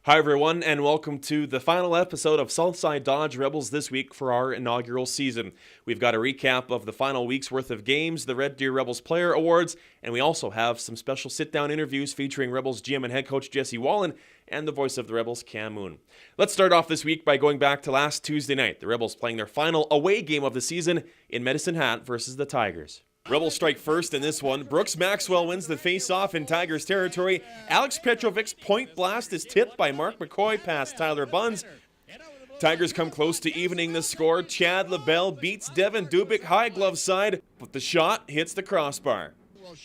Hi everyone, and welcome to the final episode of Southside Dodge Rebels this week for our inaugural season. We've got a recap of the final week's worth of games, the Red Deer Rebels Player Awards, and we also have some special sit-down interviews featuring Rebels GM and head coach Jesse Wallen and the voice of the Rebels, Cam Moon. Let's start off this week by going back to last Tuesday night. The Rebels playing their final away game of the season in Medicine Hat versus the Tigers. Rebels strike first in this one. Brooks Maxwell wins the face-off in Tigers territory. Alex Petrovic's point blast is tipped by Mark McCoy past Tyler Bunz. Tigers come close to evening the score. Chad LaBelle beats Devin Dubik high glove side, but the shot hits the crossbar.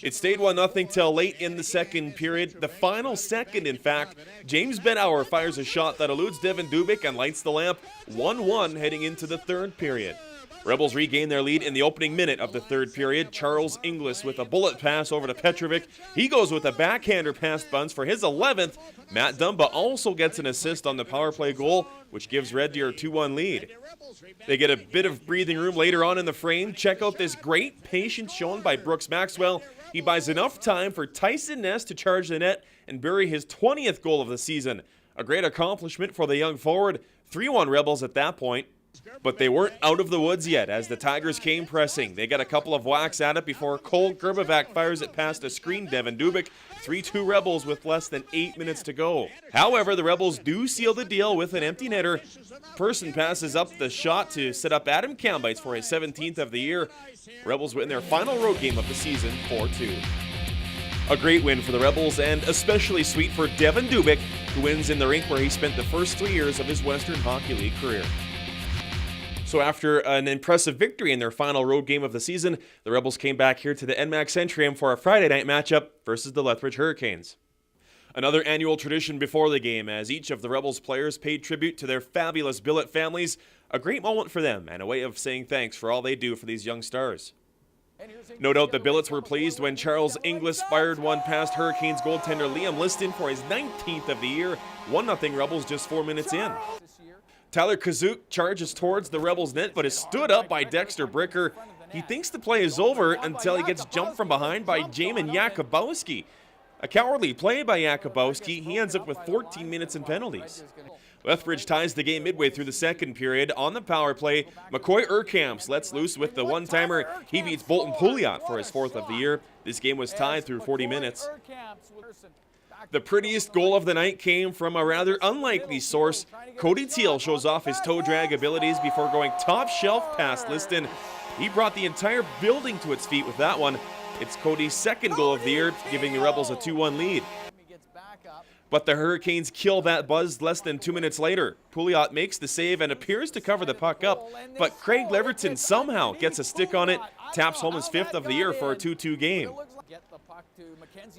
It stayed 1-0 till late in the second period. The final second, in fact, James Benauer fires a shot that eludes Devin Dubik and lights the lamp. 1-1 heading into the third period. Rebels regain their lead in the opening minute of the third period. Charles Inglis with a bullet pass over to Petrovic. He goes with a backhander past Bunz for his 11th. Matt Dumba also gets an assist on the power play goal, which gives Red Deer a 2-1 lead. They get a bit of breathing room later on in the frame. Check out this great patience shown by Brooks Maxwell. He buys enough time for Tyson Ness to charge the net and bury his 20th goal of the season. A great accomplishment for the young forward. 3-1 Rebels at that point. But they weren't out of the woods yet as the Tigers came pressing. They got a couple of whacks at it before Cole Gerbevac fires it past a screen Devin Dubik. 3-2 Rebels with less than 8 minutes to go. However, the Rebels do seal the deal with an empty netter. Person passes up the shot to set up Adam Kambites for his 17th of the year. Rebels win their final road game of the season 4-2. A great win for the Rebels, and especially sweet for Devin Dubik, who wins in the rink where he spent the first 3 years of his Western Hockey League career. So after an impressive victory in their final road game of the season, the Rebels came back here to the NMAX Centrium for a Friday night matchup versus the Lethbridge Hurricanes. Another annual tradition before the game, as each of the Rebels players paid tribute to their fabulous billet families. A great moment for them, and a way of saying thanks for all they do for these young stars. No doubt the billets were pleased when Charles Inglis fired one past Hurricanes goaltender Liam Liston for his 19th of the year. 1-0 Rebels just 4 minutes in. Tyler Kazook charges towards the Rebels' net, but is stood up by Dexter Bricker. He thinks the play is over until he gets jumped from behind by Jamin Yakubowski. A cowardly play by Yakubowski. He ends up with 14 minutes in penalties. Lethbridge ties the game midway through the second period. On the power play, McCoy Urkamps lets loose with the one-timer. He beats Bolton Pouliot for his 4th of the year. This game was tied through 40 minutes. The prettiest goal of the night came from a rather unlikely source. Cody Teal shows off his toe drag abilities before going top shelf past Liston. He brought the entire building to its feet with that one. It's Cody's 2nd goal of the year, giving the Rebels a 2-1 lead. But the Hurricanes kill that buzz less than 2 minutes later. Pouliot makes the save and appears to cover the puck up, but Craig Leverton somehow gets a stick on it, taps home his 5th of the year for a 2-2 game.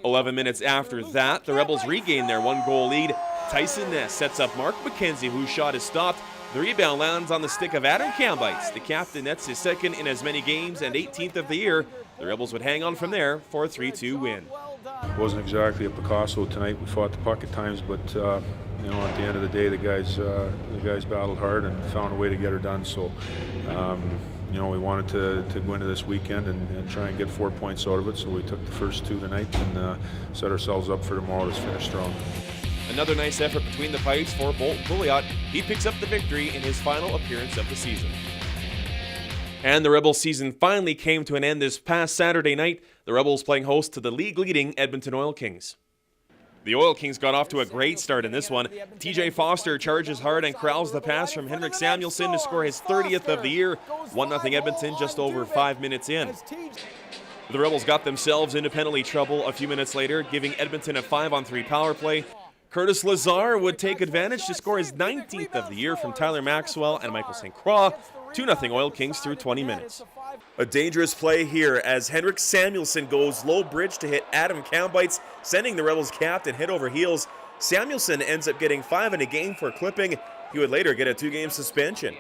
11 minutes after that, the Rebels regain their 1-goal lead. Tyson Ness sets up Mark McKenzie, whose shot is stopped. The rebound lands on the stick of Adam Kambites. The captain nets his 2nd in as many games and 18th of the year. The Rebels would hang on from there for a 3-2 win. It wasn't exactly a Picasso tonight. We fought the puck at times, but at the end of the day, the guys battled hard and found a way to get her done. So, we wanted to go into this weekend and try and get 4 points out of it. So we took the first 2 tonight and set ourselves up for tomorrow to finish strong. Another nice effort between the pipes for Bolton Pouliot. He picks up the victory in his final appearance of the season. And the Rebels season finally came to an end this past Saturday night. The Rebels playing host to the league-leading Edmonton Oil Kings. The Oil Kings got off to a great start in this one. TJ Foster charges hard and corrals the pass from Henrik Samuelsson to score his 30th of the year. 1-0 Edmonton just over 5 minutes in. The Rebels got themselves into penalty trouble a few minutes later, giving Edmonton a 5-on-3 power play. Curtis Lazar would take advantage to score his 19th of the year from Tyler Maxwell and Michael St. Croix. 2-0 Oil Kings through 20 minutes. A dangerous play here as Henrik Samuelsson goes low bridge to hit Adam Kambites, sending the Rebels captain head over heels. Samuelsson ends up getting 5 in a game for clipping. He would later get a 2-game suspension.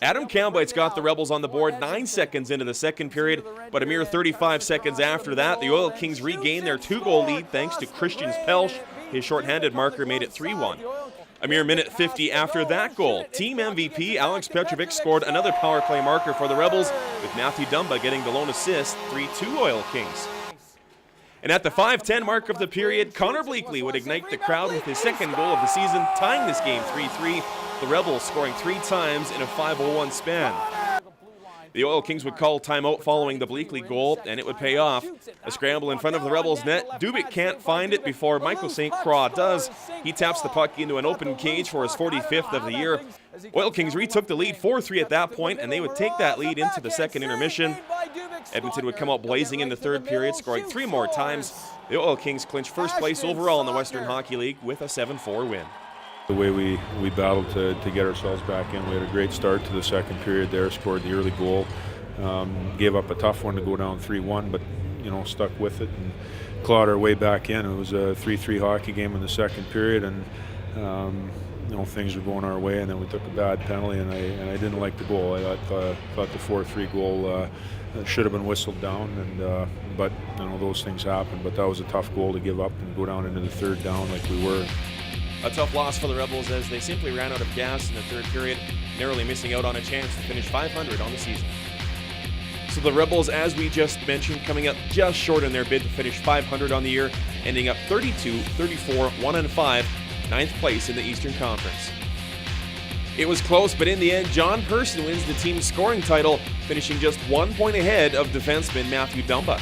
Adam Kambites got the Rebels on the board 9 seconds into the second period, but a mere 35 seconds after that, the Oil Kings regained their 2-goal lead thanks to Christian Pelsch. His shorthanded marker made it 3-1. A mere minute 50 after that goal, team MVP Alex Petrovic scored another power play marker for the Rebels, with Matthew Dumba getting the lone assist. 3-2 Oil Kings. And at the 5:10 mark of the period, Connor Bleakley would ignite the crowd with his second goal of the season, tying this game 3-3, the Rebels scoring 3 times in a 5:01 span. The Oil Kings would call timeout following the Bleakley goal, and it would pay off. A scramble in front of the Rebels' net. Dubik can't find it before Michael St. Croix does. He taps the puck into an open cage for his 45th of the year. Oil Kings retook the lead 4-3 at that point, and they would take that lead into the second intermission. Edmonton would come out blazing in the third period, scoring 3 more times. The Oil Kings clinch first place overall in the Western Hockey League with a 7-4 win. The way we battled to get ourselves back in, we had a great start to the second period there, scored the early goal, gave up a tough one to go down 3-1, but stuck with it and clawed our way back in. It was a 3-3 hockey game in the second period, and things were going our way, and then we took a bad penalty, and I didn't like the goal. I thought the 4-3 goal should have been whistled down, and but those things happen. But that was a tough goal to give up and go down into the third down like we were. A tough loss for the Rebels as they simply ran out of gas in the third period, narrowly missing out on a chance to finish 500 on the season. So the Rebels, as we just mentioned, coming up just short in their bid to finish 500 on the year, ending up 32, 34, 1-5, 9th place in the Eastern Conference. It was close, but in the end, John Person wins the team's scoring title, finishing just 1 point ahead of defenseman Matthew Dumba.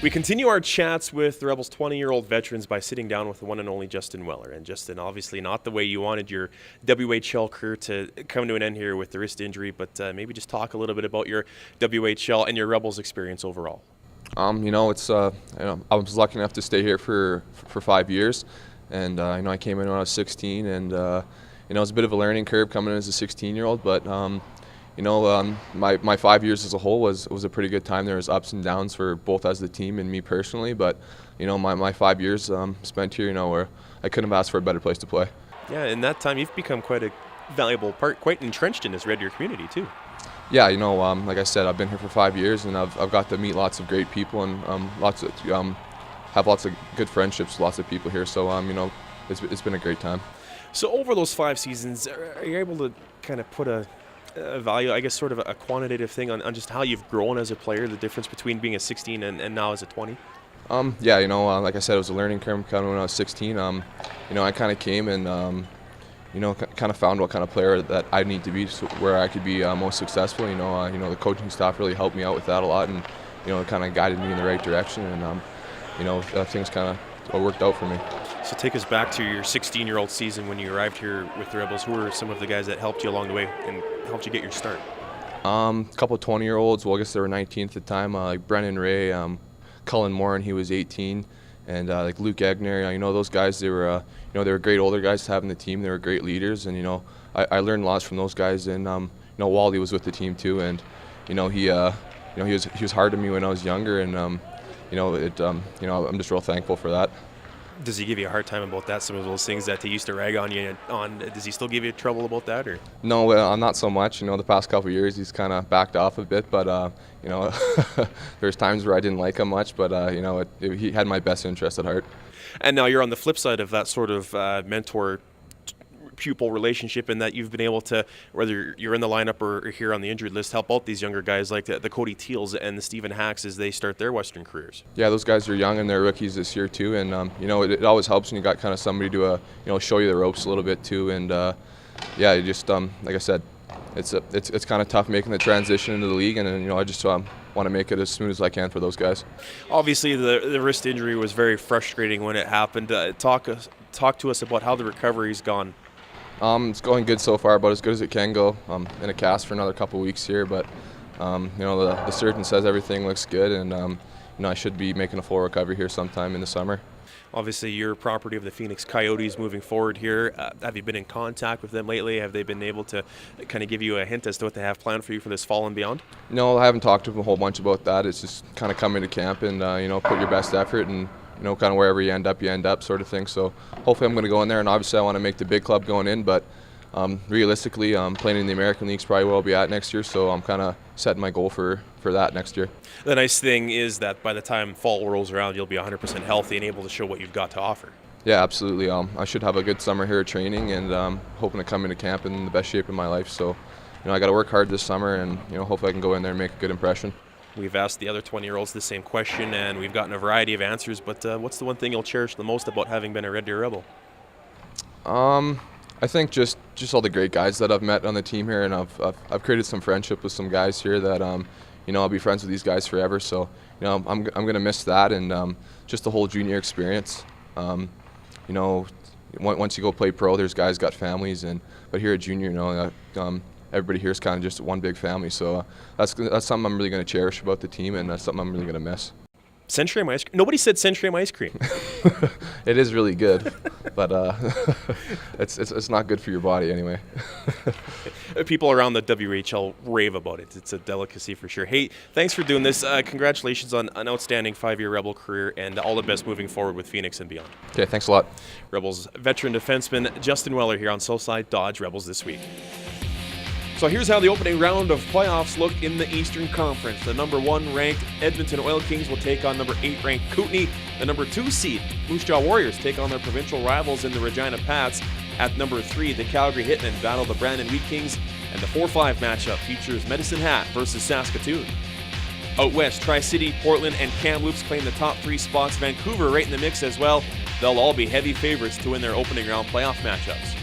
We continue our chats with the Rebels' 20-year-old veterans by sitting down with the one and only Justin Weller. And Justin, obviously not the way you wanted your WHL career to come to an end here with the wrist injury, but maybe just talk a little bit about your WHL and your Rebels experience overall. It's I was lucky enough to stay here for 5 years, and I came in when I was 16, and it was a bit of a learning curve coming in as a 16-year-old, but my 5 years as a whole was a pretty good time. There was ups and downs for both as the team and me personally, but my 5 years spent here, where I couldn't have asked for a better place to play. Yeah, in that time you've become quite a valuable part, quite entrenched in this Red Deer community too. Yeah, like I said, I've been here for 5 years, and I've got to meet lots of great people and have lots of good friendships, lots of people here. So it's been a great time. So over those 5 seasons, are you able to kind of put a value, I guess, sort of a quantitative thing on just how you've grown as a player, the difference between being a 16 and now as a 20? Like I said, it was a learning curve kind of when I was 16. I kind of came and, kind of found what kind of player that I need to be where I could be most successful. The coaching staff really helped me out with that a lot, and, kind of guided me in the right direction, and, things kind of worked out for me. So take us back to your 16-year-old season when you arrived here with the Rebels. Who were some of the guys that helped you along the way and helped you get your start? A couple of 20-year-olds. Well, I guess they were 19 at the time. Like Brennan Ray, Cullen Moore, and he was 18, and like Luke Egner. Those guys. They were, they were great older guys to have in the team. They were great leaders, and I learned lots from those guys. And Wally was with the team too, and he was hard to me when I was younger, and I'm just real thankful for that. Does he give you a hard time about that? Some of those things that he used to rag on you on, does he still give you trouble about that? Or no, not so much. The past couple of years he's kind of backed off a bit, but there's times where I didn't like him much, but he had my best interest at heart. And now you're on the flip side of that sort of mentor pupil relationship, in that you've been able to, whether you're in the lineup or here on the injured list, help out these younger guys like the Cody Teals and the Stephen Hacks as they start their Western careers. Yeah, those guys are young and they're rookies this year too, and it always helps when you got kind of somebody to show you the ropes a little bit too, and you just like I said, it's kind of tough making the transition into the league, and I just want to make it as smooth as I can for those guys. Obviously, the wrist injury was very frustrating when it happened. Talk to us about how the recovery's gone. It's going good so far, about as good as it can go. I'm in a cast for another couple weeks here, but the surgeon says everything looks good, and I should be making a full recovery here sometime in the summer. Obviously, you're property of the Phoenix Coyotes moving forward here. Have you been in contact with them lately? Have they been able to kind of give you a hint as to what they have planned for you for this fall and beyond? No, I haven't talked to them a whole bunch about that. It's just kind of come into camp and put your best effort, and kind of wherever you end up sort of thing. So hopefully I'm going to go in there, and obviously I want to make the big club going in, but realistically, playing in the American League is probably where I'll be at next year, so I'm kind of setting my goal for that next year. The nice thing is that by the time fall rolls around, you'll be 100% healthy and able to show what you've got to offer. Yeah, absolutely. I should have a good summer here at training, and hoping to come into camp in the best shape of my life. So, I got to work hard this summer, and hopefully I can go in there and make a good impression. We've asked the other 20-year-olds the same question, and we've gotten a variety of answers, but what's the one thing you'll cherish the most about having been a Red Deer Rebel? I think just all the great guys that I've met on the team here, and I've created some friendship with some guys here that I'll be friends with these guys forever. So I'm gonna miss that, and just the whole junior experience. Once you go play pro, there's guys got families, but here at junior, everybody here is kind of just one big family. So that's something I'm really going to cherish about the team, and that's something I'm really going to miss. Centurium ice cream? Nobody said Centurium ice cream. It is really good, but it's not good for your body anyway. People around the WHL rave about it. It's a delicacy for sure. Hey, thanks for doing this. Congratulations on an outstanding 5-year Rebel career, and all the best moving forward with Phoenix and beyond. Okay, thanks a lot. Rebels veteran defenseman Justin Weller here on Southside Dodge Rebels This Week. So here's how the opening round of playoffs look in the Eastern Conference. The number 1 ranked Edmonton Oil Kings will take on number 8 ranked Kootenay. The number 2 seed Moose Jaw Warriors take on their provincial rivals in the Regina Pats. At number 3, the Calgary Hitmen battle the Brandon Wheat Kings, and the 4-5 matchup features Medicine Hat versus Saskatoon. Out west, Tri-City, Portland, and Kamloops claim the top 3 spots. Vancouver right in the mix as well. They'll all be heavy favorites to win their opening round playoff matchups.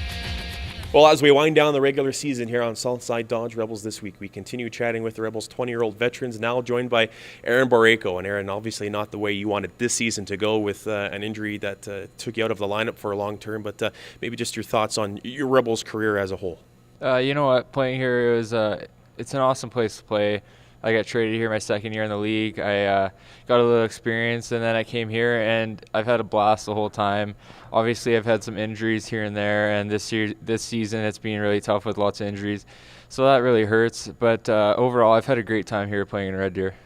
Well, as we wind down the regular season here on Southside Dodge Rebels This Week, we continue chatting with the Rebels' 20-year-old veterans, now joined by Aaron Borrego. And Aaron, obviously not the way you wanted this season to go with an injury that took you out of the lineup for a long term, but maybe just your thoughts on your Rebels' career as a whole. You know what? Playing here it's an awesome place to play. I got traded here my second year in the league. I got a little experience, and then I came here, and I've had a blast the whole time. Obviously, I've had some injuries here and there, and this season it's been really tough with lots of injuries, so that really hurts. But overall, I've had a great time here playing in Red Deer.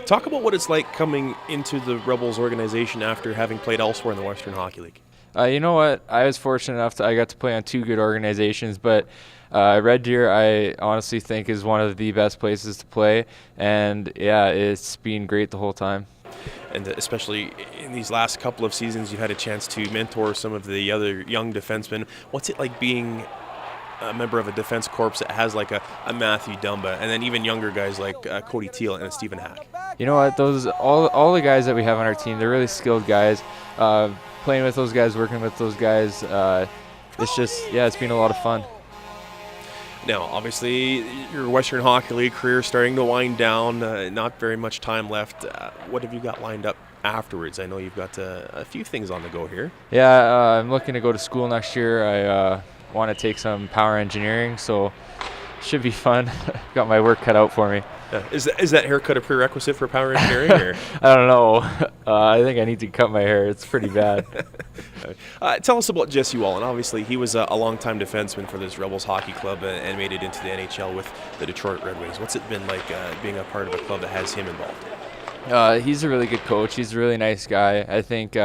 Talk about what it's like coming into the Rebels organization after having played elsewhere in the Western Hockey League. You know what? I was fortunate enough I got to play on 2 good organizations, but Red Deer, I honestly think, is one of the best places to play, and yeah, it's been great the whole time. And especially in these last couple of seasons, you've had a chance to mentor some of the other young defensemen. What's it like being a member of a defense corps that has like a Matthew Dumba, and then even younger guys like Cody Teal and Stephen Hack? You know what? All the guys that we have on our team, they're really skilled guys. Playing with those guys, working with those guys, it's been a lot of fun. Now, obviously, your Western Hockey League career starting to wind down, not very much time left. What have you got lined up afterwards? I know you've got a few things on the go here. Yeah, I'm looking to go to school next year. I want to take some power engineering, so should be fun. Got my work cut out for me. Is that haircut a prerequisite for power engineering? Or? I don't know. I think I need to cut my hair. It's pretty bad. Tell us about Jesse Wallen. Obviously, he was a longtime defenseman for this Rebels hockey club and made it into the NHL with the Detroit Red Wings. What's it been like being a part of a club that has him involved? He's a really good coach. He's a really nice guy. I think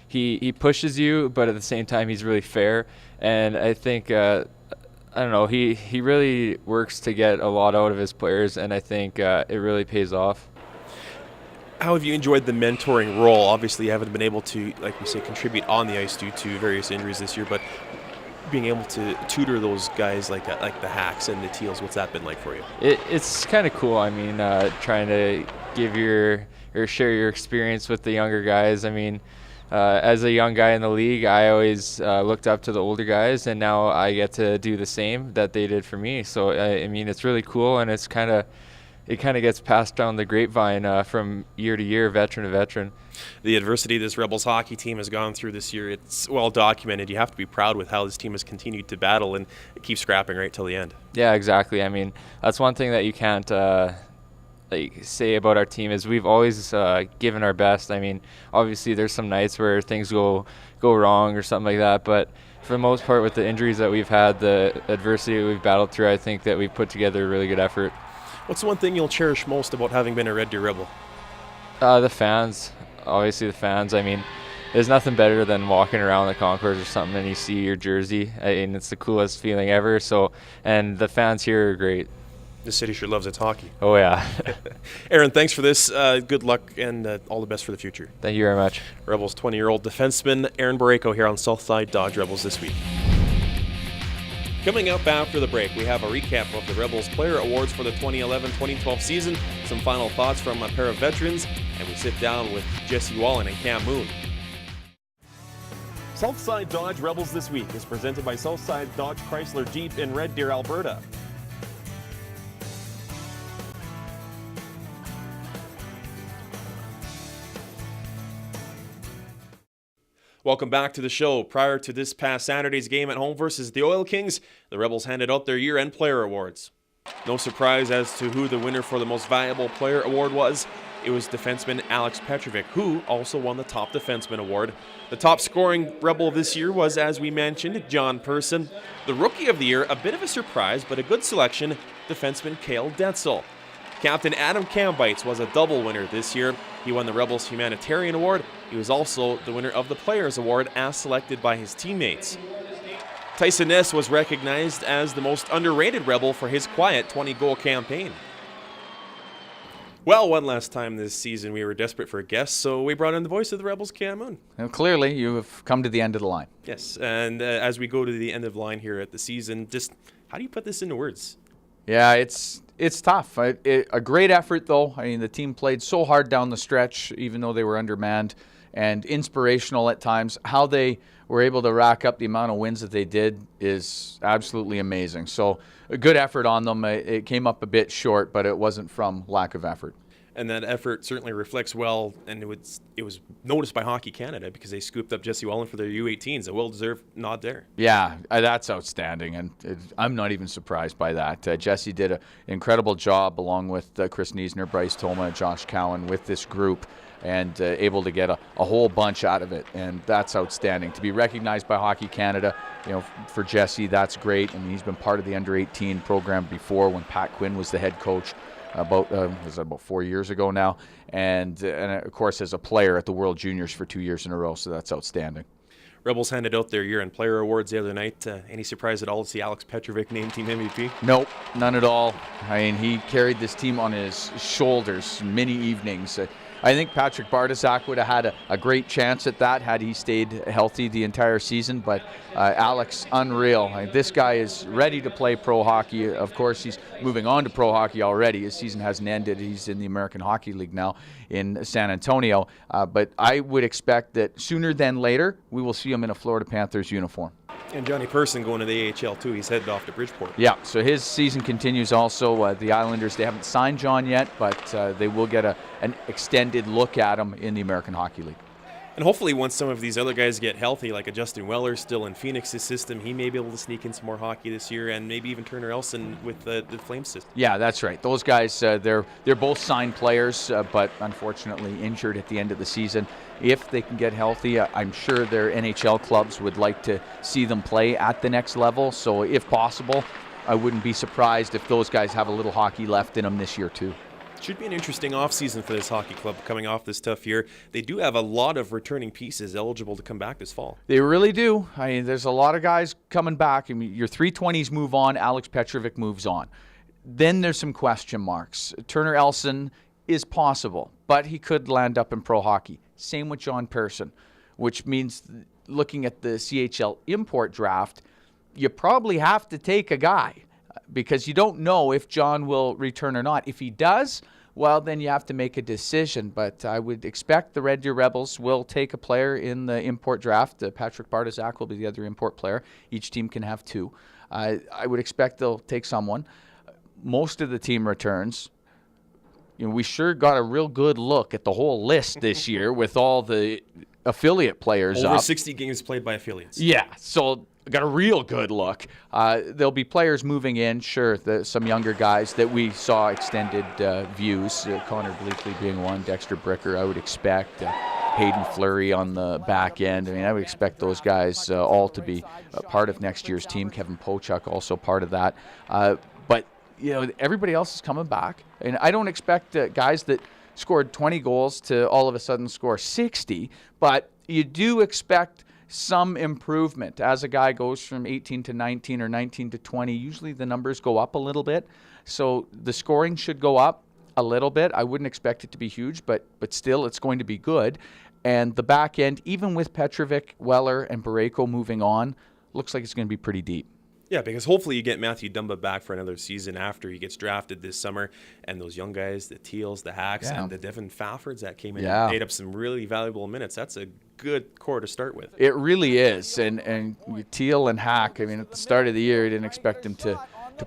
he pushes you, but at the same time, he's really fair. And I think I don't know, he really works to get a lot out of his players, and I think it really pays off. How have you enjoyed the mentoring role? Obviously, you haven't been able to, like we say, contribute on the ice due to various injuries this year, but being able to tutor those guys like the Hacks and the Teals, what's that been like for you? It's kind of cool. I mean, trying to give share your experience with the younger guys. I mean, as a young guy in the league, I always looked up to the older guys, and now I get to do the same that they did for me. So I mean, it's really cool, and it kind of gets passed down the grapevine from year to year, veteran to veteran. The adversity this Rebels hockey team has gone through this year, it's well documented. You have to be proud with how this team has continued to battle and keep scrapping right till the end. Yeah, exactly. I mean, that's one thing that you can't say about our team is we've always given our best. I mean, obviously there's some nights where things go wrong or something like that, but for the most part, with the injuries that we've had, the adversity that we've battled through, I think that we've put together a really good effort. What's the one thing you'll cherish most about having been a Red Deer Rebel? The fans. Obviously the fans. I mean, there's nothing better than walking around the concourse or something and you see your jersey, and it's the coolest feeling ever. So, and the fans here are great. The city sure loves its hockey. Oh, yeah. Aaron, thanks for this. Good luck and all the best for the future. Thank you very much. Rebels 20-year-old defenseman Aaron Borrego here on Southside Dodge Rebels This Week. Coming up after the break, we have a recap of the Rebels Player Awards for the 2011-2012 season, some final thoughts from a pair of veterans, and we sit down with Jesse Wallen and Cam Moon. Southside Dodge Rebels This Week is presented by Southside Dodge Chrysler Jeep in Red Deer, Alberta. Welcome back to the show. Prior to this past Saturday's game at home versus the Oil Kings, the Rebels handed out their year-end player awards. No surprise as to who the winner for the most valuable player award was. It was defenseman Alex Petrovic, who also won the top defenseman award. The top scoring Rebel this year was, as we mentioned, John Person. The rookie of the year, a bit of a surprise, but a good selection, defenseman Cale Detzel. Captain Adam Kambites was a double winner this year. He won the Rebels Humanitarian Award. He was also the winner of the Players Award as selected by his teammates. Tyson Ness was recognized as the most underrated Rebel for his quiet 20-goal campaign. Well, one last time this season we were desperate for a guest, so we brought in the voice of the Rebels, Cam Moon. Well, clearly, you have come to the end of the line. Yes, and as we go to the end of the line here at the season, just how do you put this into words? Yeah, it's tough. A great effort, though. I mean, the team played so hard down the stretch, even though they were undermanned, and inspirational at times. How they were able to rack up the amount of wins that they did is absolutely amazing. So a good effort on them. It came up a bit short, but it wasn't from lack of effort. And that effort certainly reflects well, and it was noticed by Hockey Canada because they scooped up Jesse Wallen for their U18s. A well-deserved nod there. Yeah, that's outstanding, and I'm not even surprised by that. Jesse did an incredible job along with Chris Niesner, Bryce Toma, Josh Cowan with this group, and able to get a whole bunch out of it, and that's outstanding. To be recognized by Hockey Canada, for Jesse, that's great. I mean, he's been part of the under-18 program before when Pat Quinn was the head coach. About 4 years ago now, and of course as a player at the World Juniors for 2 years in a row, so that's outstanding. Rebels handed out their year-end player awards the other night. Any surprise at all to see Alex Petrovic named team MVP? Nope, none at all. I mean, he carried this team on his shoulders many evenings. I think Patrick Bartaszak would have had a great chance at that had he stayed healthy the entire season, but Alex, unreal. This guy is ready to play pro hockey. Of course, he's moving on to pro hockey already. His season hasn't ended. He's in the American Hockey League now in San Antonio, but I would expect that sooner than later we will see him in a Florida Panthers uniform. And Johnny Person going to the AHL too. He's headed off to Bridgeport. Yeah, so his season continues also. The Islanders, they haven't signed John yet, but they will get an extended look at him in the American Hockey League. And hopefully once some of these other guys get healthy, like a Justin Weller still in Phoenix's system, he may be able to sneak in some more hockey this year, and maybe even Turner Elson with the Flames system. Yeah, that's right. Those guys, they're both signed players, but unfortunately injured at the end of the season. If they can get healthy, I'm sure their NHL clubs would like to see them play at the next level. So if possible, I wouldn't be surprised if those guys have a little hockey left in them this year too. Should be an interesting offseason for this hockey club coming off this tough year. They do have a lot of returning pieces eligible to come back this fall. They really do. I mean, there's a lot of guys coming back. I mean, your 320s move on. Alex Petrovic moves on. Then there's some question marks. Turner Elson is possible, but he could land up in pro hockey. Same with John Person, which means looking at the CHL import draft, you probably have to take a guy, because you don't know if John will return or not. If he does, well, then you have to make a decision. But I would expect the Red Deer Rebels will take a player in the import draft. Patrick Bartaszak will be the other import player. Each team can have two. I would expect they'll take someone. Most of the team returns. We sure got a real good look at the whole list this year with all the affiliate players Over up. 60 games played by affiliates. Yeah, so got a real good look. There'll be players moving in, sure, some younger guys that we saw extended views, Connor Bleakley being one, Dexter Bricker, I would expect, Hayden Fleury on the back end. I mean, I would expect those guys all to be part of next year's team. Kevin Pochuk also part of that. But, everybody else is coming back. And I don't expect guys that scored 20 goals to all of a sudden score 60, but you do expect some improvement as a guy goes from 18 to 19 or 19 to 20. Usually the numbers go up a little bit, so the scoring should go up a little bit. I wouldn't expect it to be huge, but still it's going to be good. And the back end, even with Petrovic, Weller, and Barreto moving on, looks like it's going to be pretty deep. Yeah, because hopefully you get Matthew Dumba back for another season after he gets drafted this summer. And those young guys, the Teals, the Hacks, and the Devin Faffords that came in and ate up some really valuable minutes. That's a good core to start with. It really is. And Teal and Hack, I mean, at the start of the year, you didn't expect them to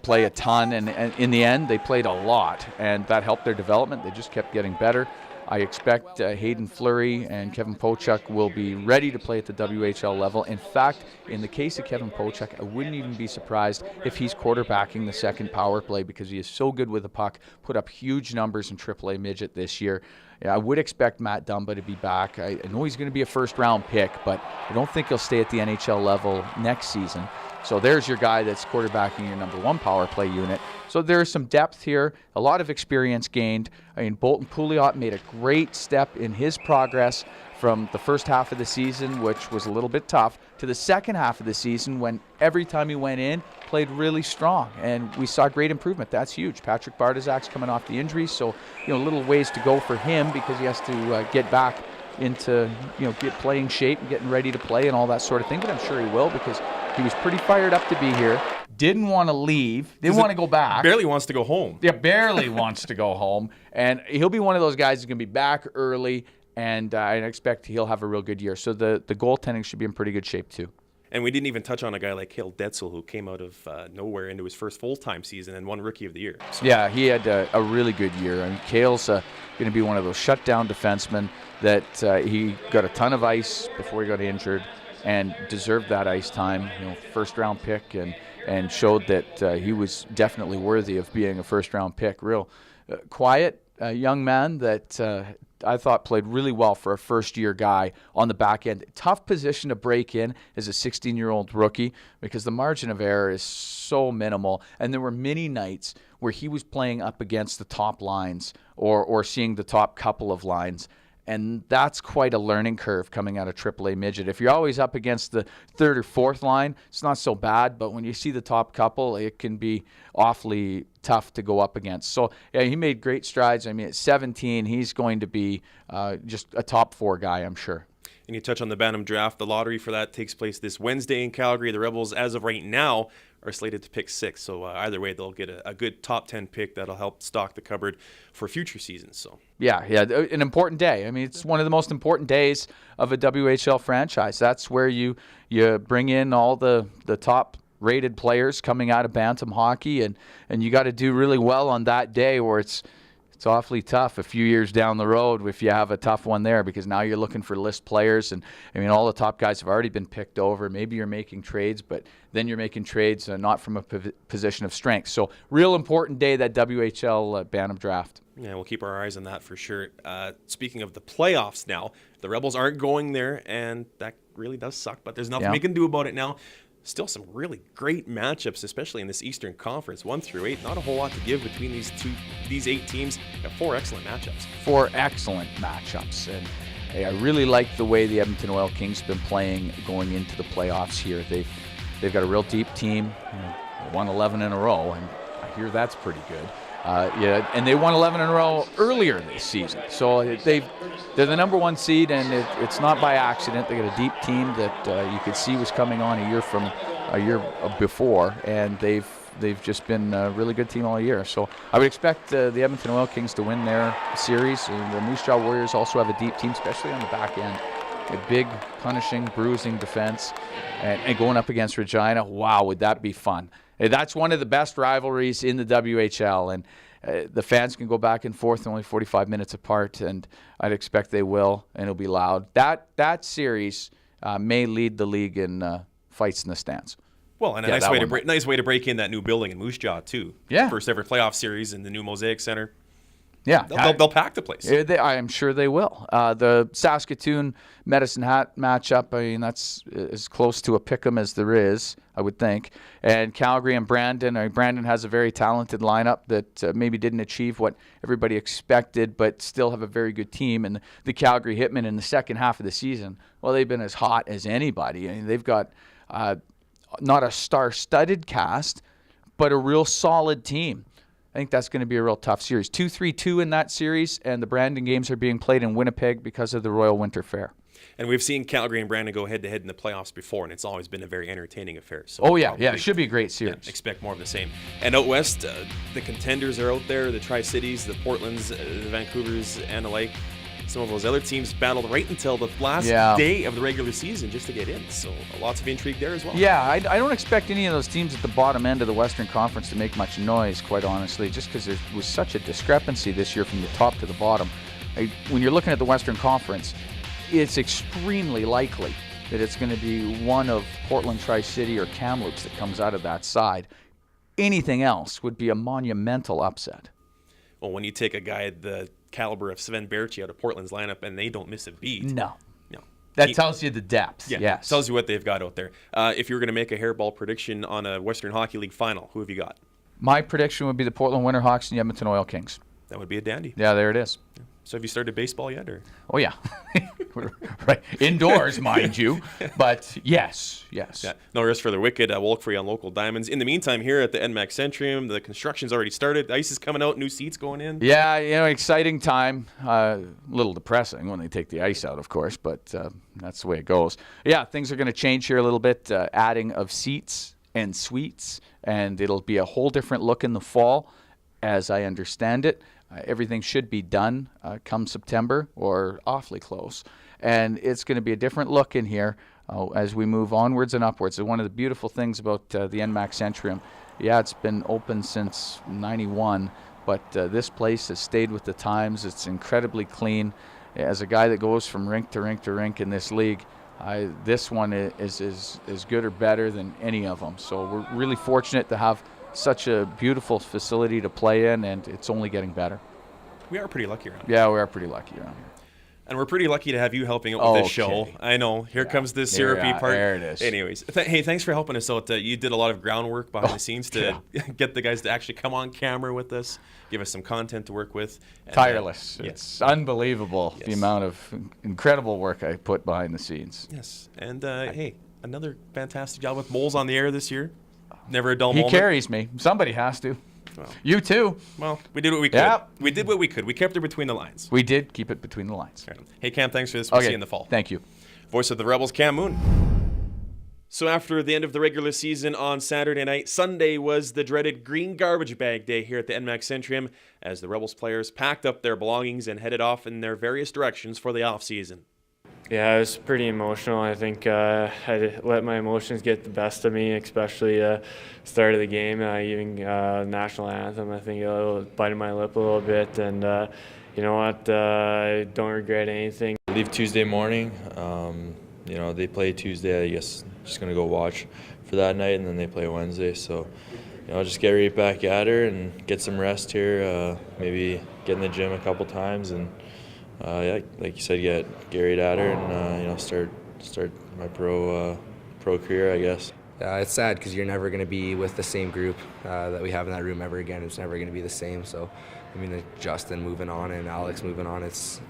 play a ton. And in the end, they played a lot. And that helped their development. They just kept getting better. I expect Hayden Fleury and Kevin Pochuk will be ready to play at the WHL level. In fact, in the case of Kevin Pochuk, I wouldn't even be surprised if he's quarterbacking the second power play because he is so good with the puck, put up huge numbers in AAA midget this year. Yeah, I would expect Matt Dumba to be back. I know he's going to be a first-round pick, but I don't think he'll stay at the NHL level next season. So there's your guy that's quarterbacking your number one power play unit. So there's some depth here, a lot of experience gained. I mean, Bolton Pouliot made a great step in his progress from the first half of the season, which was a little bit tough, to the second half of the season when every time he went in, played really strong. And we saw great improvement. That's huge. Patrick Bardazak's coming off the injury, so little ways to go for him because he has to get back into get playing shape and getting ready to play and all that sort of thing. But I'm sure he will because he was pretty fired up to be here. Didn't want to leave. Didn't want to go back. Barely wants to go home. Yeah, barely wants to go home. And he'll be one of those guys who's going to be back early, and I expect he'll have a real good year. So the goaltending should be in pretty good shape too. And we didn't even touch on a guy like Cale Detzel, who came out of nowhere into his first full-time season and won Rookie of the Year. So. Yeah, he had a really good year. I mean, Cale's going to be one of those shutdown defensemen that he got a ton of ice before he got injured and deserved that ice time. First-round pick and showed that he was definitely worthy of being a first-round pick. Real quiet young man that I thought played really well for a first-year guy on the back end. Tough position to break in as a 16-year-old rookie because the margin of error is so minimal. And there were many nights where he was playing up against the top lines or seeing the top couple of lines. And that's quite a learning curve coming out of AAA midget. If you're always up against the third or fourth line, it's not so bad. But when you see the top couple, it can be awfully tough to go up against. So, yeah, he made great strides. I mean, at 17, he's going to be just a top four guy, I'm sure. And you touch on the Bantam draft. The lottery for that takes place this Wednesday in Calgary. The Rebels, as of right now, are slated to pick 6. So either way, they'll get a good top 10 pick that'll help stock the cupboard for future seasons. So yeah, an important day. I mean, it's one of the most important days of a WHL franchise. That's where you bring in all the top rated players coming out of Bantam hockey, and you got to do really well on that day, or it's awfully tough a few years down the road if you have a tough one there, because now you're looking for list players. And I mean, all the top guys have already been picked over. Maybe you're making trades, but then you're making trades not from a position of strength. So real important day, that WHL Bantam draft. Yeah, we'll keep our eyes on that for sure. Speaking of the playoffs now, the Rebels aren't going there, and that really does suck, but there's nothing we can do about it now. Still some really great matchups, especially in this Eastern Conference, 1 through 8. Not a whole lot to give between these 8 teams. Got 4 excellent matchups. 4 excellent matchups, and hey, I really like the way the Edmonton Oil Kings have been playing going into the playoffs here. They've got a real deep team. They won 11 in a row, and I hear that's pretty good. And they won 11 in a row earlier this season. So they're the number 1 seed, and it's not by accident. They got a deep team that you could see was coming on a year before, and they've just been a really good team all year. So I would expect the Edmonton Oil Kings to win their series. And the Moose Jaw Warriors also have a deep team, especially on the back end. A big, punishing, bruising defense, and going up against Regina. Wow, would that be fun? That's one of the best rivalries in the WHL, and the fans can go back and forth, only 45 minutes apart, and I'd expect they will, and it'll be loud. That series may lead the league in fights in the stands. Well, and a nice way to break in that new building in Moose Jaw too. Yeah, first ever playoff series in the new Mosaic Center. Yeah, they'll pack the place. I am sure they will. The Saskatoon Medicine Hat matchup, I mean, that's as close to a pick'em as there is, I would think. And Calgary and Brandon. I mean, Brandon has a very talented lineup that maybe didn't achieve what everybody expected, but still have a very good team. And the Calgary Hitmen in the second half of the season, well, they've been as hot as anybody. I mean, they've got not a star-studded cast, but a real solid team. I think that's going to be a real tough series. 2-3-2 in that series, and the Brandon games are being played in Winnipeg because of the Royal Winter Fair. And we've seen Calgary and Brandon go head-to-head in the playoffs before, and it's always been a very entertaining affair. So Oh, yeah. Yeah, it should be a great series. yeah, expect more of the same. And out west, the contenders are out there, the Tri-Cities, the Portlands, the Vancouvers, and the like. Some of those other teams battled right until the last day of the regular season just to get in. So lots of intrigue there as well. Yeah, I don't expect any of those teams at the bottom end of the Western Conference to make much noise, quite honestly, just because there was such a discrepancy this year from the top to the bottom. When you're looking at the Western Conference, it's extremely likely that it's going to be one of Portland, Tri-City, or Kamloops that comes out of that side. Anything else would be a monumental upset. Well, when you take a guy the caliber of Sven Baertschi out of Portland's lineup and they don't miss a beat. No. No. That tells you the depth. Yeah, yes. tells you what they've got out there. If you were going to make a hairball prediction on a Western Hockey League final, who have you got? My prediction would be the Portland Winterhawks and the Edmonton Oil Kings. That would be a dandy. Yeah, there it is. So have you started baseball yet? Or? Oh, yeah. Right. Indoors, mind you. But yes. Yeah. No risk for the wicked. We'll look for you on local diamonds. In the meantime, here at the NMAX Centrium, the construction's already started. The ice is coming out, new seats going in. Yeah, exciting time. A little depressing when they take the ice out, of course, but that's the way it goes. Yeah, things are going to change here a little bit, adding of seats and suites, and it'll be a whole different look in the fall, as I understand it. Everything should be done come September or awfully close. And it's going to be a different look in here as we move onwards and upwards. And one of the beautiful things about the NMAX Centrium, it's been open since '91, but this place has stayed with the times. It's incredibly clean. As a guy that goes from rink to rink to rink in this league, this one is good or better than any of them. So we're really fortunate to have such a beautiful facility to play in, and it's only getting better. We are pretty lucky around here. Yeah, we are pretty lucky around here. And we're pretty lucky to have you helping out with this show. Okay. I know. Here comes the syrupy part. There it is. Anyways, hey, thanks for helping us out. You did a lot of groundwork behind the scenes to get the guys to actually come on camera with us, give us some content to work with. And, Tireless. yes. It's unbelievable the amount of incredible work I put behind the scenes. Yes. And, hey, another fantastic job with Moles on the air this year. Never a dull He moment. carries me. Somebody has to. Well, You too. well, we did what we could. Yep. We did what we could. We kept it between the lines. We did keep it between the lines. All right. Hey, Cam, thanks for this. We'll see you in the fall. Thank you. Voice of the Rebels, Cam Moon. So after the end of the regular season on Saturday night, Sunday was the dreaded green garbage bag day here at the NMAX Centrium as the Rebels players packed up their belongings and headed off in their various directions for the offseason. Yeah, it was pretty emotional. I think I let my emotions get the best of me, especially start of the game, even national anthem. I think it bited my lip a little bit, and you know what? I don't regret anything. Leave Tuesday morning. They play Tuesday. I guess just gonna go watch for that night, and then they play Wednesday. So, just get right back at her and get some rest here. Maybe get in the gym a couple times and. Like you said, get right at her and start my pro career, I guess. It's sad because you're never going to be with the same group that we have in that room ever again. It's never going to be the same. So, Justin moving on and Alex moving on, it's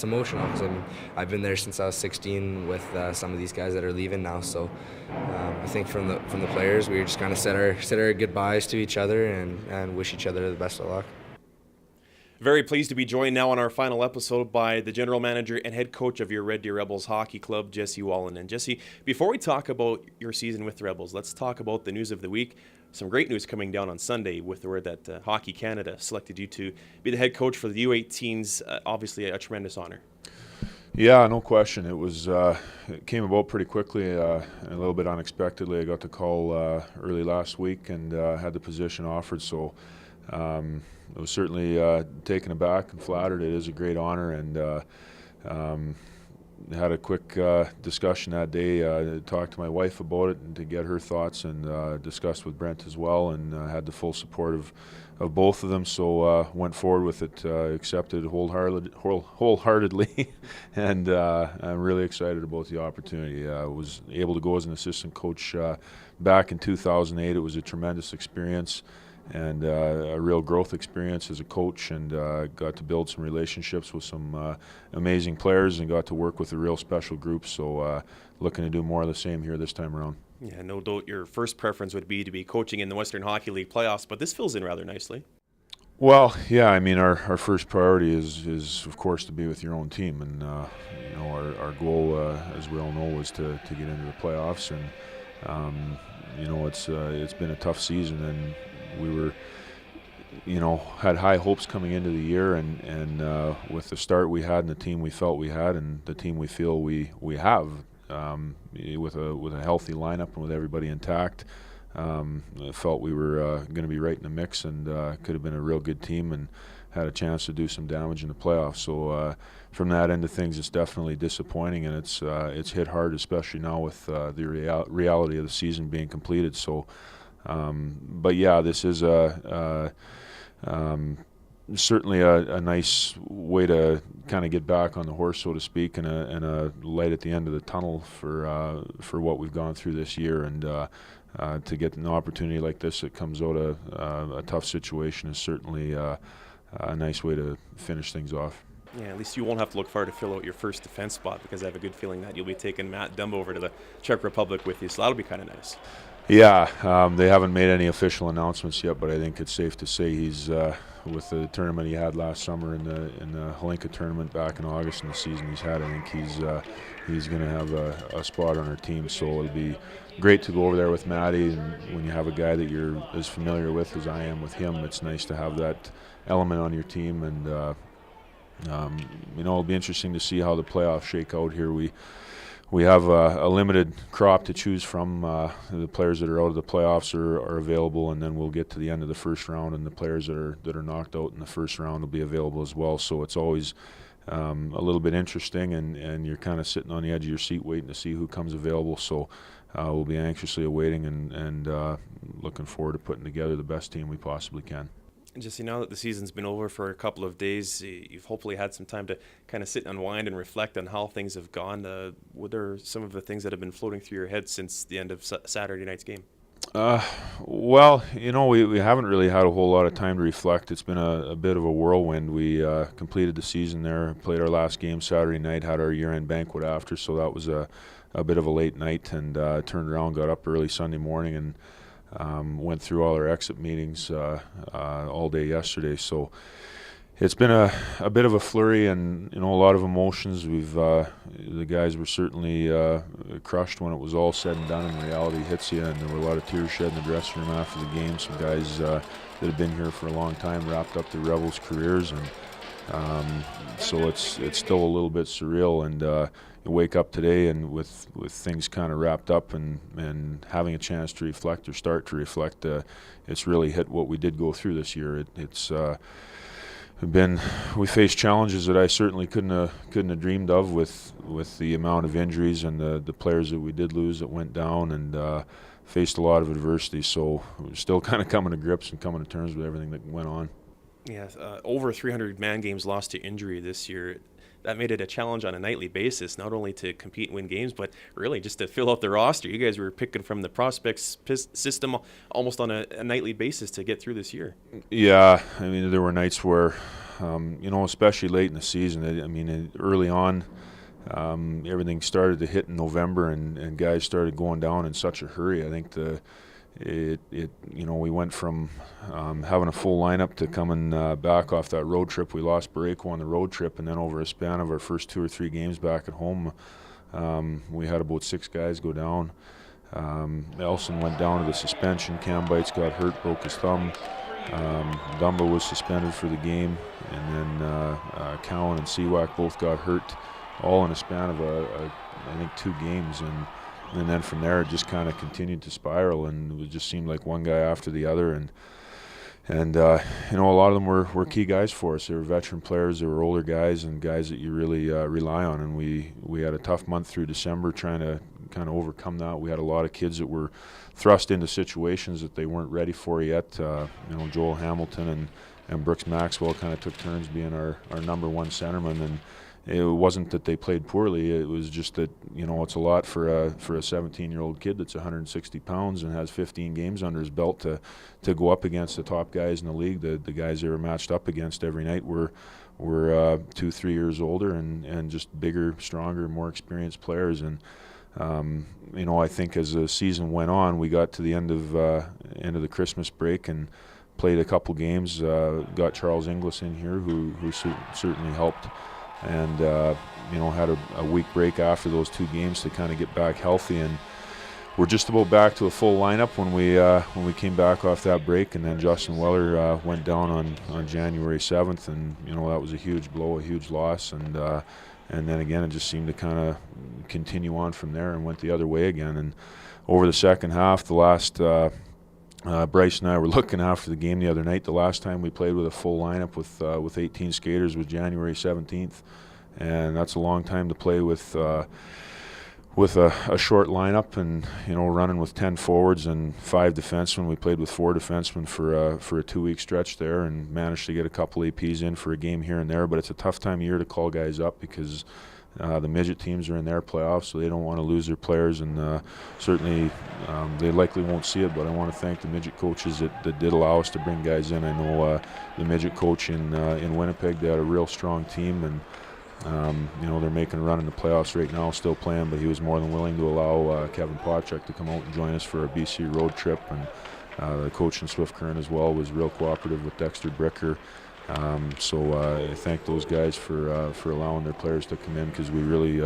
emotional because I've been there since I was 16 with some of these guys that are leaving now. So, I think from the players, we just kind of said our goodbyes to each other and wish each other the best of luck. Very pleased to be joined now on our final episode by the general manager and head coach of your Red Deer Rebels Hockey Club, Jesse Wallen. And Jesse, before we talk about your season with the Rebels, let's talk about the news of the week. Some great news coming down on Sunday with the word that Hockey Canada selected you to be the head coach for the U18s. Obviously a tremendous honor. Yeah, no question. It was it came about pretty quickly, a little bit unexpectedly. I got the call early last week and had the position offered. So. I was certainly taken aback and flattered. It is a great honor, and had a quick discussion that day. Talked to my wife about it and to get her thoughts, and discussed with Brent as well, and had the full support of both of them. So went forward with it, accepted wholeheartedly, and I'm really excited about the opportunity. I was able to go as an assistant coach back in 2008. It was a tremendous experience. And a real growth experience as a coach, and got to build some relationships with some amazing players and got to work with a real special group. So looking to do more of the same here this time around. Yeah, no doubt your first preference would be to be coaching in the Western Hockey League playoffs, but this fills in rather nicely. Well, yeah, I mean, our first priority is of course to be with your own team, and our goal, as we all know, was to get into the playoffs, and it's been a tough season, and we were had high hopes coming into the year, and with the start we had and the team we felt we had and the team we feel we have, with a healthy lineup and with everybody intact. I felt we were going to be right in the mix, and could have been a real good team and had a chance to do some damage in the playoffs. So from that end of things, it's definitely disappointing, and it's hit hard, especially now with the reality of the season being completed. So, but yeah, this is certainly a nice way to kind of get back on the horse, so to speak, and a light at the end of the tunnel for what we've gone through this year, and to get an opportunity like this that comes out of a tough situation is certainly a nice way to finish things off. Yeah, at least you won't have to look far to fill out your first defense spot, because I have a good feeling that you'll be taking Matt Dumba over to the Czech Republic with you, so that'll be kind of nice. Yeah, they haven't made any official announcements yet, but I think it's safe to say he's with the tournament he had last summer in the Holinka tournament back in August, and the season he's had, I think he's going to have a spot on our team. So it'll be great to go over there with Matty, and when you have a guy that you're as familiar with as I am with him, it's nice to have that element on your team, and it'll be interesting to see how the playoffs shake out here. We have a limited crop to choose from. The players that are out of the playoffs are available, and then we'll get to the end of the first round, and the players that are knocked out in the first round will be available as well. So it's always a little bit interesting, and you're kind of sitting on the edge of your seat waiting to see who comes available. So we'll be anxiously awaiting and looking forward to putting together the best team we possibly can. And just now that the season's been over for a couple of days, you've hopefully had some time to kind of sit and unwind and reflect on how things have gone. What are some of the things that have been floating through your head since the end of Saturday night's game? Well, we haven't really had a whole lot of time to reflect. It's been a bit of a whirlwind. We completed the season there, played our last game Saturday night, had our year-end banquet after, so that was a bit of a late night, and turned around, got up early Sunday morning, and went through all our exit meetings all day yesterday. So it's been a bit of a flurry, and a lot of emotions. The guys were certainly crushed when it was all said and done, and reality hits you, and there were a lot of tears shed in the dressing room after the game. Some guys that have been here for a long time wrapped up their Rebels careers, and so it's still a little bit surreal, and you wake up today and with things kind of wrapped up and having a chance to reflect or start to reflect, it's really hit what we did go through this year. We faced challenges that I certainly couldn't have dreamed of with the amount of injuries and the players that we did lose that went down, and faced a lot of adversity. So we're still kind of coming to grips and coming to terms with everything that went on. Yeah, over 300 man games lost to injury this year. That made it a challenge on a nightly basis, not only to compete and win games, but really just to fill out the roster. You guys were picking from the prospects system almost on a nightly basis to get through this year. Yeah, I mean, there were nights where, especially late in the season, early on, everything started to hit in November, and guys started going down in such a hurry. I think we went from having a full lineup to coming back off that road trip. We lost Barreco on the road trip, and then over a span of our first 2 or 3 games back at home, we had about 6 guys go down. Elson went down to the suspension. Cam Bites got hurt, broke his thumb. Dumba was suspended for the game, and then Cowan and Seawack both got hurt, all in a span of I think 2 games, and then from there it just kind of continued to spiral, and it just seemed like one guy after the other, and a lot of them were key guys for us. They were veteran players, they were older guys, and guys that you really rely on, and we had a tough month through December trying to kind of overcome that. We had a lot of kids that were thrust into situations that they weren't ready for yet. Joel Hamilton and Brooks Maxwell kind of took turns being our number 1 centerman, and it wasn't that they played poorly. It was just that it's a lot for a 17-year-old kid that's 160 pounds and has 15 games under his belt to go up against the top guys in the league. The guys they were matched up against every night were 2-3 years older and just bigger, stronger, more experienced players. And I think as the season went on, we got to the end of the Christmas break, and played a couple games. Got Charles Inglis in here, who certainly helped, and had a week break after those 2 games to kind of get back healthy, and we're just about back to a full lineup when we came back off that break. And then Justin Weller went down on January 7th, and that was a huge blow, a huge loss, and then again it just seemed to kind of continue on from there and went the other way again. And over the second half, the last Bryce and I were looking after the game the other night. The last time we played with a full lineup with 18 skaters was January 17th, and that's a long time to play with a short lineup, and running with 10 forwards and 5 defensemen. We played with 4 defensemen for a 2-week stretch there, and managed to get a couple APs in for a game here and there. But it's a tough time of year to call guys up because the midget teams are in their playoffs, so they don't want to lose their players, and certainly they likely won't see it. But I want to thank the midget coaches that did allow us to bring guys in. I know the midget coach in Winnipeg, they had a real strong team, and they're making a run in the playoffs right now, still playing, but he was more than willing to allow Kevin Potchek to come out and join us for a BC road trip. And the coach in Swift Current as well was real cooperative with Dexter Bricker. So I thank those guys for allowing their players to come in, because we really,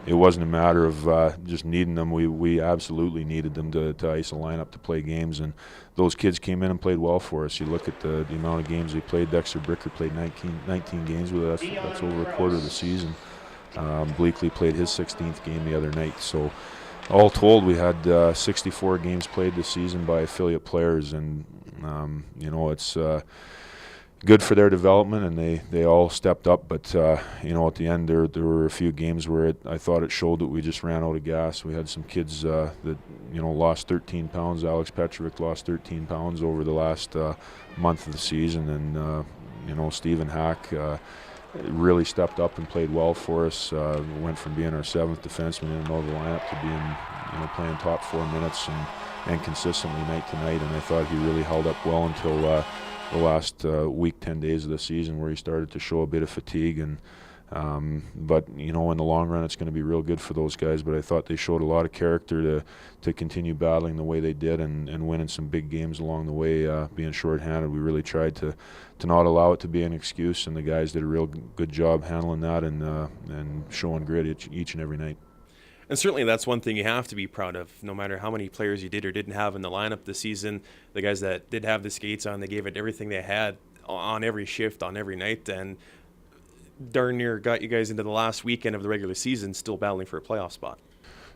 it wasn't a matter of just needing them. We absolutely needed them to ice a lineup to play games, and those kids came in and played well for us. You look at the amount of games they played. Dexter Bricker played 19 games with us. That's over a quarter of the season. Bleakley played his 16th game the other night. So all told, we had 64 games played this season by affiliate players, and it's good for their development, and they all stepped up. But at the end there were a few games where I thought it showed that we just ran out of gas. We had some kids that lost 13 pounds. Alex Petrovic lost 13 pounds over the last month of the season, and Stephen Hack really stepped up and played well for us. Went from being our 7th defenseman in and out of the lineup to being playing top 4 minutes and consistently night to night. And I thought he really held up well until the last week, 10 days of the season, where he started to show a bit of fatigue. And but in the long run, it's going to be real good for those guys. But I thought they showed a lot of character to continue battling the way they did, and winning some big games along the way. Being shorthanded, we really tried to not allow it to be an excuse, and the guys did a real good job handling that and showing grit each and every night. And certainly that's one thing you have to be proud of, no matter how many players you did or didn't have in the lineup this season. The guys that did have the skates on, they gave it everything they had on every shift, on every night, and darn near got you guys into the last weekend of the regular season still battling for a playoff spot.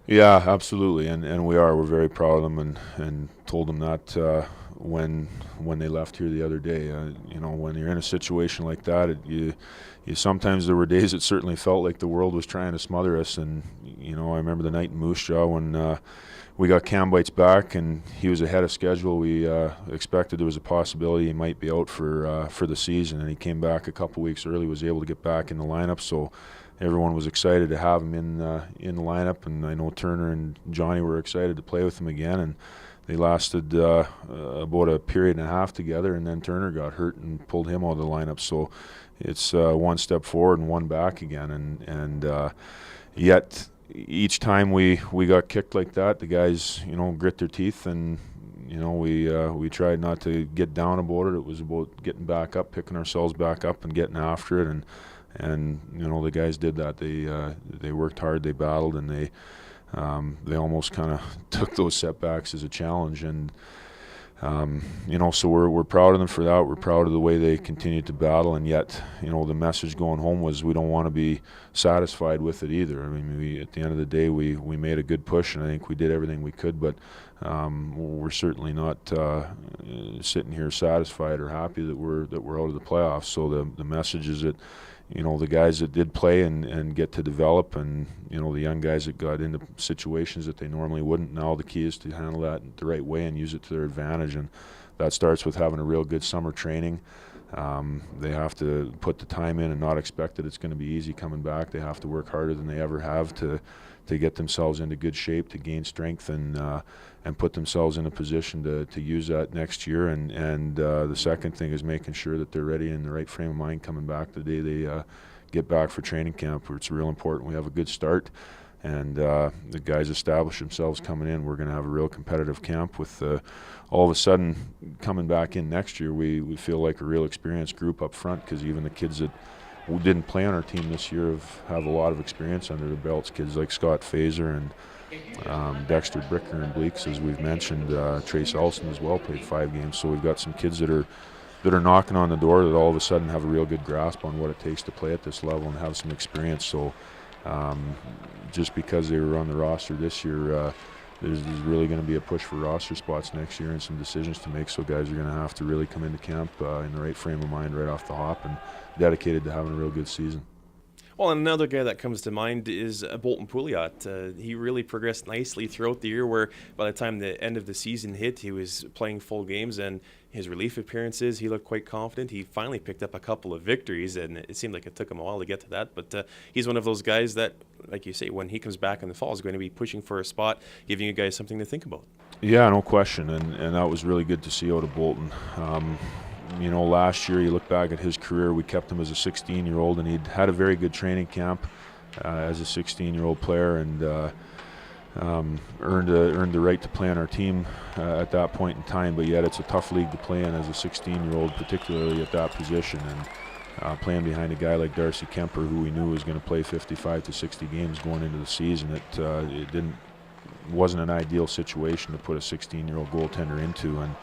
Yeah, absolutely, and we're very proud of them, and told them that when they left here the other day. When you're in a situation like that, you sometimes there were days it certainly felt like the world was trying to smother us. And I remember the night in Moose Jaw when we got Cam Bites back and he was ahead of schedule. We expected there was a possibility he might be out for the season, and he came back a couple weeks early, was able to get back in the lineup. So everyone was excited to have him in the lineup, and I know Turner and Johnny were excited to play with him again. And they lasted about a period and a half together, and then Turner got hurt and pulled him out of the lineup. So it's one step forward and one back again, and yet each time we got kicked like that, the guys grit their teeth, and we tried not to get down about it. It was about getting back up, picking ourselves back up, and getting after it. And the guys did that. They worked hard, they battled, and they almost kind of took those setbacks as a challenge. And so we're proud of them for that. We're proud of the way they continued to battle, and yet the message going home was we don't want to be satisfied with it either. I mean, at the end of the day, we made a good push, and I think we did everything we could, but we're certainly not sitting here satisfied or happy that we're out of the playoffs. So the message is that the guys that did play and get to develop, and the young guys that got into situations that they normally wouldn't, now the key is to handle that the right way and use it to their advantage. And that starts with having a real good summer training. They have to put the time in and not expect that it's going to be easy coming back. They have to work harder than they ever have to get themselves into good shape, to gain strength, and put themselves in a position to use that next year. And the second thing is making sure that they're ready in the right frame of mind coming back the day they get back for training camp, where it's real important we have a good start. and the guys establish themselves coming in. We're going to have a real competitive camp with all of a sudden coming back in next year. We feel like a real experienced group up front, because even the kids that didn't play on our team this year have a lot of experience under their belts. Kids like Scott Fazer and Dexter Bricker and Bleeks, as we've mentioned. Trace Elson as well played 5 games. So we've got some kids that are knocking on the door that all of a sudden have a real good grasp on what it takes to play at this level and have some experience. So just because they were on the roster this year, there's really going to be a push for roster spots next year and some decisions to make. So guys are going to have to really come into camp in the right frame of mind right off the hop and dedicated to having a real good season. Well, and another guy that comes to mind is Bolton Pouliot. He really progressed nicely throughout the year, where by the time the end of the season hit, he was playing full games, and his relief appearances, he looked quite confident. He finally picked up a couple of victories, and it seemed like it took him a while to get to that. But he's one of those guys that, like you say, when he comes back in the fall, is going to be pushing for a spot, giving you guys something to think about. Yeah, no question, and that was really good to see out of Bolton. You know, last year, you look back at his career, we kept him as a 16-year-old, and he'd had a very good training camp as a 16-year-old player, and earned the right to play on our team at that point in time. But yet it's a tough league to play in as a 16-year-old, particularly at that position. And playing behind a guy like Darcy Kemper, who we knew was going to play 55 to 60 games going into the season, it wasn't an ideal situation to put a 16-year-old goaltender into. And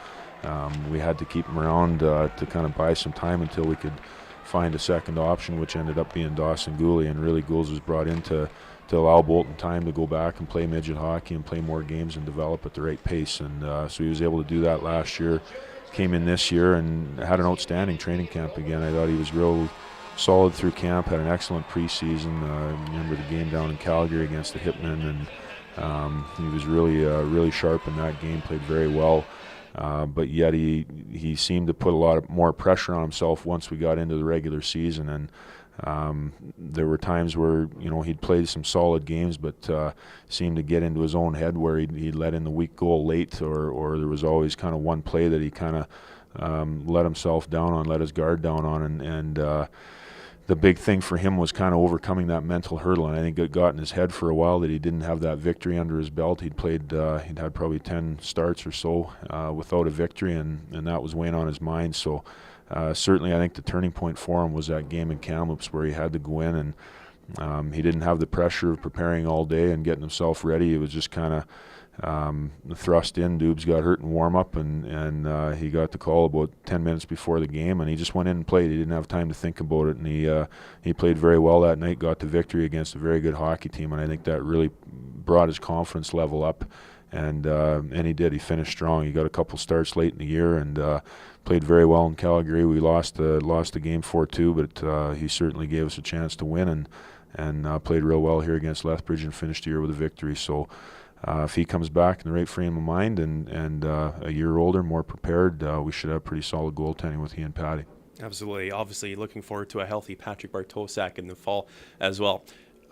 we had to keep him around to kind of buy some time until we could find a second option, which ended up being Dawson Gooley. And really, Gools was brought in to allow Bolton time to go back and play midget hockey and play more games and develop at the right pace. And so he was able to do that last year, came in this year and had an outstanding training camp again. I thought he was real solid through camp, had an excellent preseason. Remember the game down in Calgary against the Hitmen, and he was really sharp in that game, played very well. But yet he seemed to put a lot more pressure on himself once we got into the regular season, and there were times where he'd played some solid games, but seemed to get into his own head where he'd let in the weak goal late, or there was always kind of one play that he kind of let himself down on, let his guard down on, and the big thing for him was kind of overcoming that mental hurdle, and I think it got in his head for a while that he didn't have that victory under his belt. He'd had probably 10 starts or so without a victory, and that was weighing on his mind. So certainly I think the turning point for him was that game in Kamloops where he had to go in, and he didn't have the pressure of preparing all day and getting himself ready. It was just kind of thrust in. Dubes got hurt in warm-up, and he got the call about 10 minutes before the game, and he just went in and played. He didn't have time to think about it, and he played very well that night, got the victory against a very good hockey team, and I think that really brought his confidence level up, and he did. He finished strong. He got a couple starts late in the year and played very well in Calgary. We lost the game 4-2, but he certainly gave us a chance to win, and played real well here against Lethbridge and finished the year with a victory. So if he comes back in the right frame of mind and a year older, more prepared, we should have pretty solid goaltending with he and Patty. Absolutely. Obviously looking forward to a healthy Patrick Bartosak in the fall as well.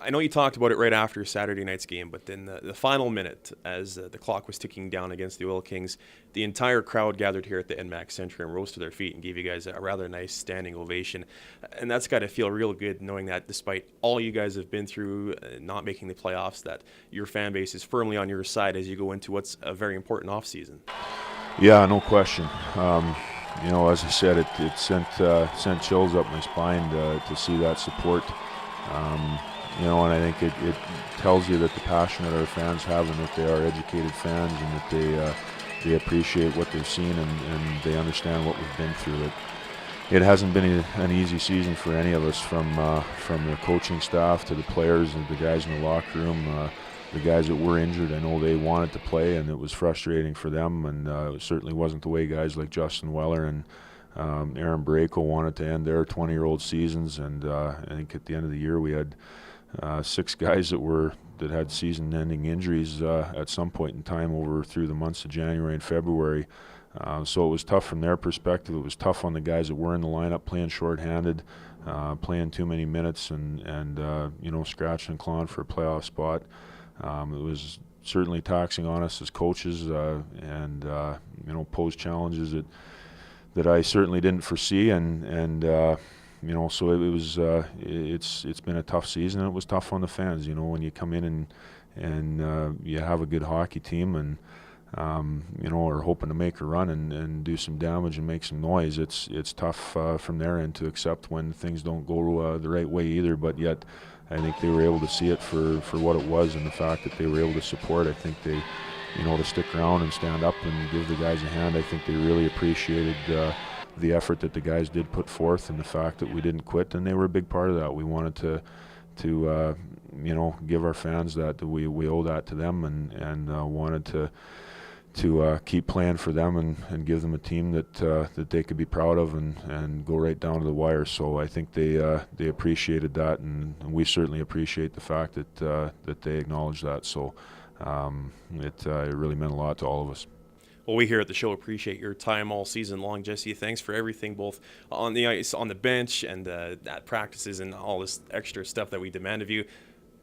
I know you talked about it right after Saturday night's game, but then the final minute, as the clock was ticking down against the Oil Kings, the entire crowd gathered here at the NMAX Center and rose to their feet and gave you guys a rather nice standing ovation. And that's got to feel real good, knowing that despite all you guys have been through, not making the playoffs, that your fan base is firmly on your side as you go into what's a very important offseason. Yeah, no question. As I said, it sent chills up my spine to see that support. And I think it tells you that the passion that our fans have, and that they are educated fans, and that they appreciate what they've seen, and they understand what we've been through. It hasn't been an easy season for any of us, from the coaching staff to the players and the guys in the locker room. The guys that were injured, I know they wanted to play, and it was frustrating for them, and it certainly wasn't the way guys like Justin Weller and Aaron Barreco wanted to end their 20-year-old seasons. And I think at the end of the year we had 6 guys that had season-ending injuries at some point in time through the months of January and February. So it was tough from their perspective. It was tough on the guys that were in the lineup playing shorthanded, playing too many minutes, and scratching and clawing for a playoff spot. It was certainly taxing on us as coaches, and posed challenges that I certainly didn't foresee, and So it's been a tough season, and it was tough on the fans. When you come in and you have a good hockey team and are hoping to make a run and do some damage and make some noise. It's tough from their end to accept when things don't go the right way either. But yet, I think they were able to see it for what it was, and the fact that they were able to support. I think they, to stick around and stand up and give the guys a hand. I think they really appreciated the effort that the guys did put forth, and the fact that we didn't quit, and they were a big part of that. We wanted to give our fans that we owe that to them, and wanted to keep playing for them and give them a team that they could be proud of and go right down to the wire. So I think they appreciated that, and we certainly appreciate the fact that they acknowledged that. So it really meant a lot to all of us. Well, we here at the show appreciate your time all season long, Jesse. Thanks for everything, both on the ice, on the bench, and at practices, and all this extra stuff that we demand of you.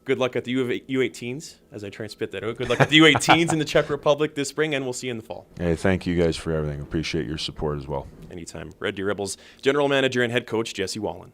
Good luck at the U18s, as I try and spit that out. Good luck at the U18s in the Czech Republic this spring, and we'll see you in the fall. Hey, thank you guys for everything. Appreciate your support as well. Anytime. Red Deer Rebels General Manager and Head Coach Jesse Wallen.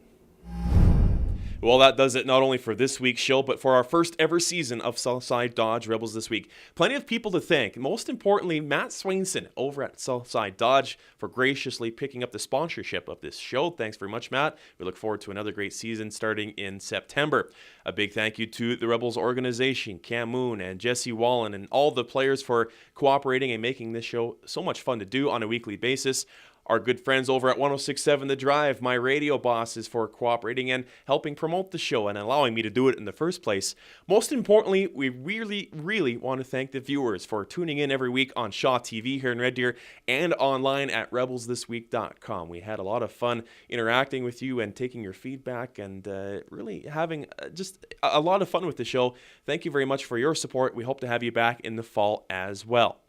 Well, that does it not only for this week's show, but for our first ever season of Southside Dodge Rebels this week. Plenty of people to thank. Most importantly, Matt Swainson over at Southside Dodge for graciously picking up the sponsorship of this show. Thanks very much, Matt. We look forward to another great season starting in September. A big thank you to the Rebels organization, Cam Moon and Jesse Wallen, and all the players for cooperating and making this show so much fun to do on a weekly basis. Our good friends over at 106.7 The Drive, my radio bosses, for cooperating and helping promote the show and allowing me to do it in the first place. Most importantly, we really, really want to thank the viewers for tuning in every week on Shaw TV here in Red Deer and online at rebelsthisweek.com. We had a lot of fun interacting with you and taking your feedback and really having just a lot of fun with the show. Thank you very much for your support. We hope to have you back in the fall as well.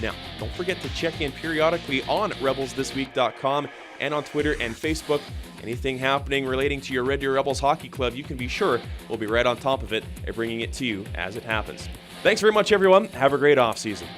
Now, don't forget to check in periodically on rebelsthisweek.com and on Twitter and Facebook. Anything happening relating to your Red Deer Rebels Hockey Club, you can be sure we'll be right on top of it and bringing it to you as it happens. Thanks very much, everyone. Have a great off season.